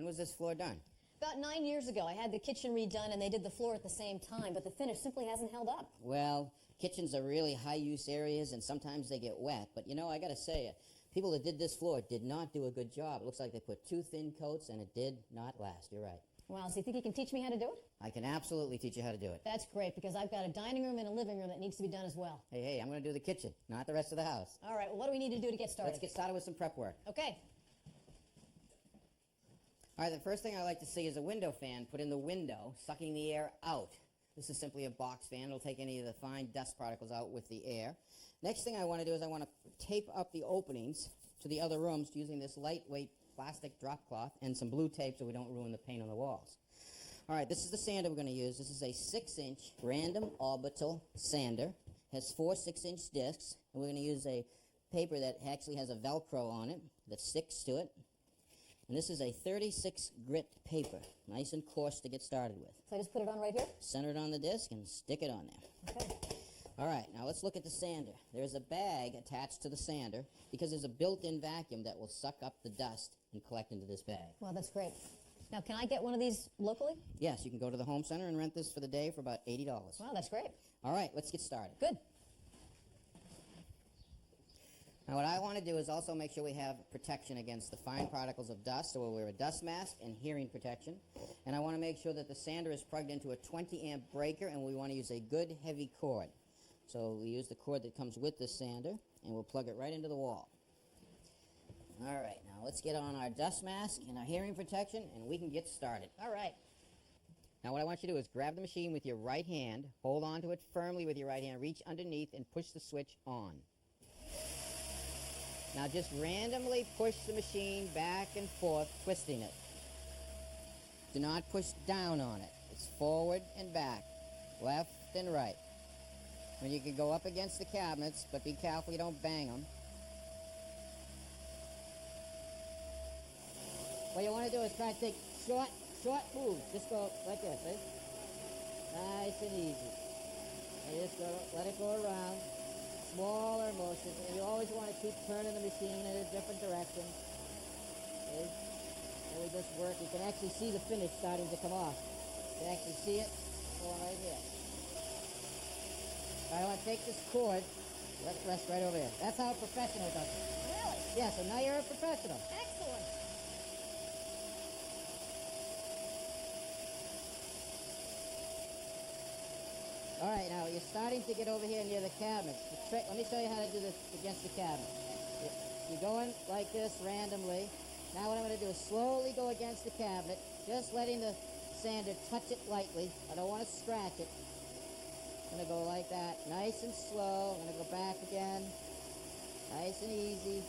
When was this floor done? About 9 years ago, I had the kitchen redone and they did the floor at the same time, but the finish simply hasn't held up. Well, kitchens are really high-use areas, and sometimes they get wet. But, you know, I got to say, people that did this floor did not do a good job. It looks like they put too thin coats, and it did not last. You're right. Well, so you think you can teach me how to do it? I can absolutely teach you how to do it. That's great, because I've got a dining room and a living room that needs to be done as well. Hey, I'm going to do the kitchen, not the rest of the house. All right, well, what do we need to do to get started? Let's get started with some prep work. Okay. All right, the first thing I like to see is a window fan put in the window, sucking the air out. This is simply a box fan. It'll take any of the fine dust particles out with the air. Next thing I want to do is I want to tape up the openings to the other rooms using this lightweight plastic drop cloth and some blue tape so we don't ruin the paint on the walls. All right, this is the sander we're going to use. This is a 6-inch random orbital sander. It has 4 6-inch discs, and we're going to use a paper that actually has a Velcro on it that sticks to it. And this is a 36 grit paper, nice and coarse to get started with. So I just put it on right here? Center it on the disc and stick it on there. Okay. All right, now let's look at the sander. There's a bag attached to the sander because there's a built-in vacuum that will suck up the dust and collect into this bag. Well, that's great. Now, can I get one of these locally? Yes, you can go to the home center and rent this for the day for about $80. Wow, that's great. All right, let's get started. Good. Now what I want to do is also make sure we have protection against the fine particles of dust, so we'll wear a dust mask and hearing protection. And I want to make sure that the sander is plugged into a 20-amp breaker, and we want to use a good heavy cord. So we use the cord that comes with the sander, and we'll plug it right into the wall. All right, now let's get on our dust mask and our hearing protection, and we can get started. All right. Now what I want you to do is grab the machine with your right hand, hold on to it firmly with your right hand, reach underneath, and push the switch on. Now just randomly push the machine back and forth, twisting it. Do not push down on it. It's forward and back, left and right. And you can go up against the cabinets, but be careful you don't bang them. What you want to do is try to take short moves. Just go like this, see? Nice and easy. And just go, let it go around. Smaller motions, and you always want to keep turning the machine in a different direction. Okay? And we just work. You can actually see the finish starting to come off. You can actually see it going right here. I want to take this cord, let it rest right over there. That's how a professional does it. Really? Yeah, so now you're a professional. Excellent. All right, now you're starting to get over here near the cabinet. Let me show you how to do this against the cabinet. You're going like this randomly. Now what I'm going to do is slowly go against the cabinet, just letting the sander touch it lightly. I don't want to scratch it. I'm going to go like that, nice and slow. I'm going to go back again, nice and easy.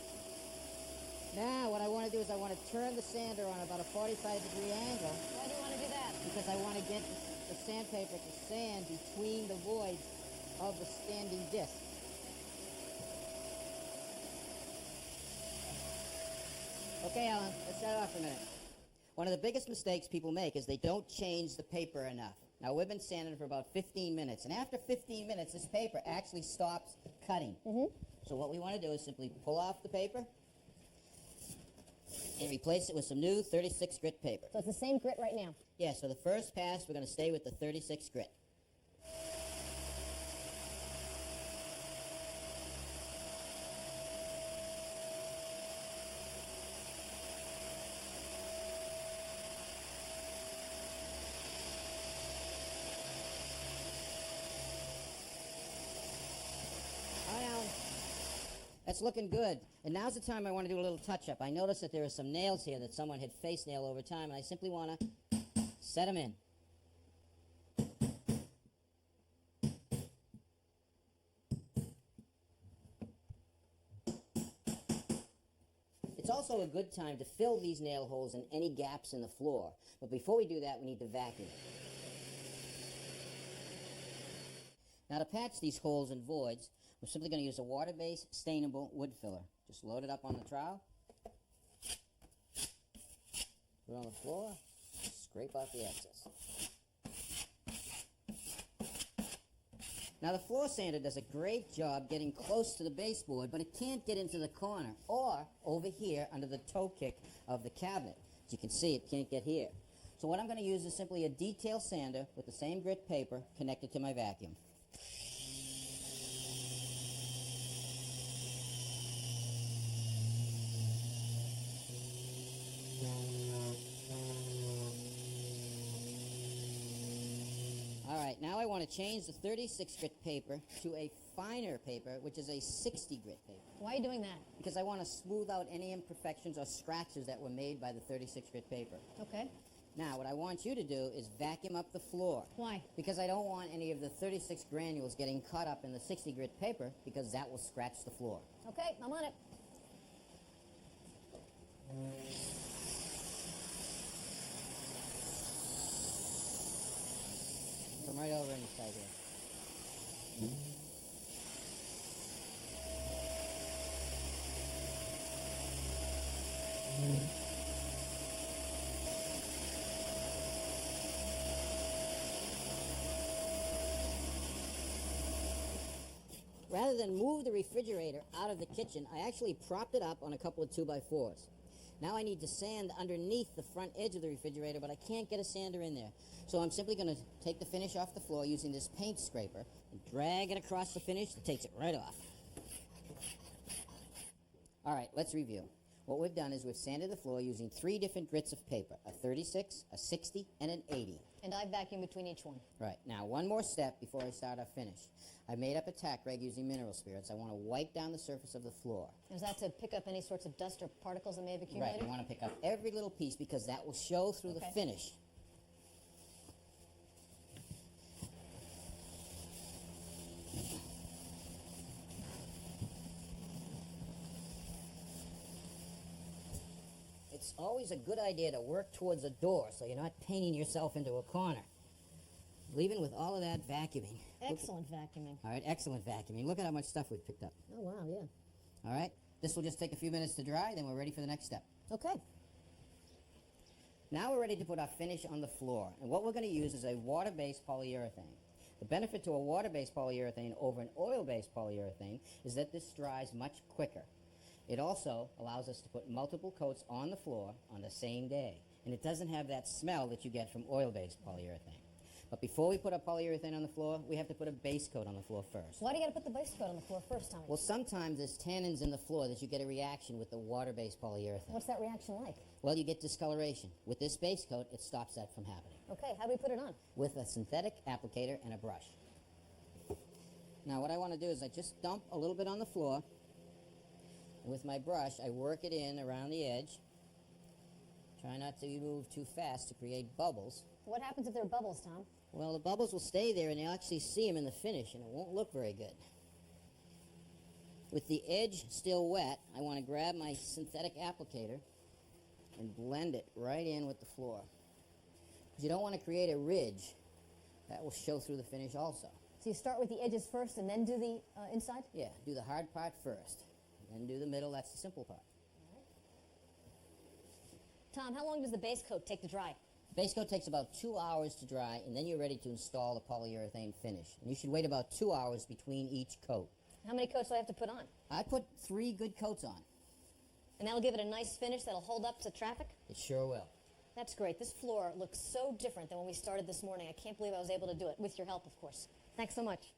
Now what I want to do is I want to turn the sander on about a 45-degree angle. Why do you want to do that? Because I want to get the sandpaper to sand between the voids of the standing disc. Okay, Alan, let's shut it off for a minute. One of the biggest mistakes people make is they don't change the paper enough. Now, we've been sanding for about 15 minutes, and after 15 minutes, this paper actually stops cutting. So what we want to do is simply pull off the paper and replace it with some new 36 grit paper. So it's the same grit right now? Yeah, so the first pass, we're going to stay with the 36 grit. All right, Alan. That's looking good. And now's the time I want to do a little touch-up. I noticed that there are some nails here that someone had face nailed over time, and I simply want to set them in. It's also a good time to fill these nail holes and any gaps in the floor. But before we do that, we need to vacuum it. Now to patch these holes and voids, we're simply going to use a water-based stainable wood filler. Just load it up on the trowel, put it on the floor, scrape off the excess. Now the floor sander does a great job getting close to the baseboard, but it can't get into the corner or over here under the toe kick of the cabinet. As you can see, it can't get here. So what I'm going to use is simply a detail sander with the same grit paper connected to my vacuum. Alright, now I want to change the 36 grit paper to a finer paper, which is a 60 grit paper. Why are you doing that? Because I want to smooth out any imperfections or scratches that were made by the 36 grit paper. Okay. Now, what I want you to do is vacuum up the floor. Why? Because I don't want any of the 36 granules getting caught up in the 60 grit paper, because that will scratch the floor. Okay, I'm on it. Come right over inside here. Rather than move the refrigerator out of the kitchen, I actually propped it up on a couple of 2x4s. Now I need to sand underneath the front edge of the refrigerator, but I can't get a sander in there. So I'm simply going to take the finish off the floor using this paint scraper and drag it across the finish. It takes it right off. All right, let's review. What we've done is we've sanded the floor using 3 different grits of paper, a 36, a 60, and an 80. And I vacuum between each one. Right, now one more step before I start our finish. I made up a tack rag using mineral spirits. I want to wipe down the surface of the floor. Is that to pick up any sorts of dust or particles that may have accumulated? Right, you want to pick up every little piece because that will show through the finish. It's always a good idea to work towards a door so you're not painting yourself into a corner. Leaving with all of that vacuuming. Excellent vacuuming. All right, excellent vacuuming. Look at how much stuff we've picked up. Oh, wow, yeah. All right, this will just take a few minutes to dry, then we're ready for the next step. Okay. Now we're ready to put our finish on the floor, and what we're going to use is a water-based polyurethane. The benefit to a water-based polyurethane over an oil-based polyurethane is that this dries much quicker. It also allows us to put multiple coats on the floor on the same day, and it doesn't have that smell that you get from oil-based polyurethane. But before we put our polyurethane on the floor, we have to put a base coat on the floor first. Why do you got to put the base coat on the floor first, Tommy? Well, sometimes there's tannins in the floor that you get a reaction with the water-based polyurethane. What's that reaction like? Well, you get discoloration. With this base coat, it stops that from happening. Okay, how do we put it on? With a synthetic applicator and a brush. Now, what I want to do is I just dump a little bit on the floor. And with my brush, I work it in around the edge. Try not to move too fast to create bubbles. What happens if there are bubbles, Tom? Well, the bubbles will stay there and you'll actually see them in the finish, and it won't look very good. With the edge still wet, I want to grab my synthetic applicator and blend it right in with the floor. Because you don't want to create a ridge. That will show through the finish also. So you start with the edges first and then do the inside? Yeah, do the hard part first. Then do the middle, that's the simple part. Tom, how long does the base coat take to dry? Base coat takes about 2 hours to dry, and then you're ready to install the polyurethane finish. And you should wait about 2 hours between each coat. How many coats do I have to put on? I put 3 good coats on. And that'll give it a nice finish that'll hold up to traffic? It sure will. That's great. This floor looks so different than when we started this morning. I can't believe I was able to do it, with your help, of course. Thanks so much.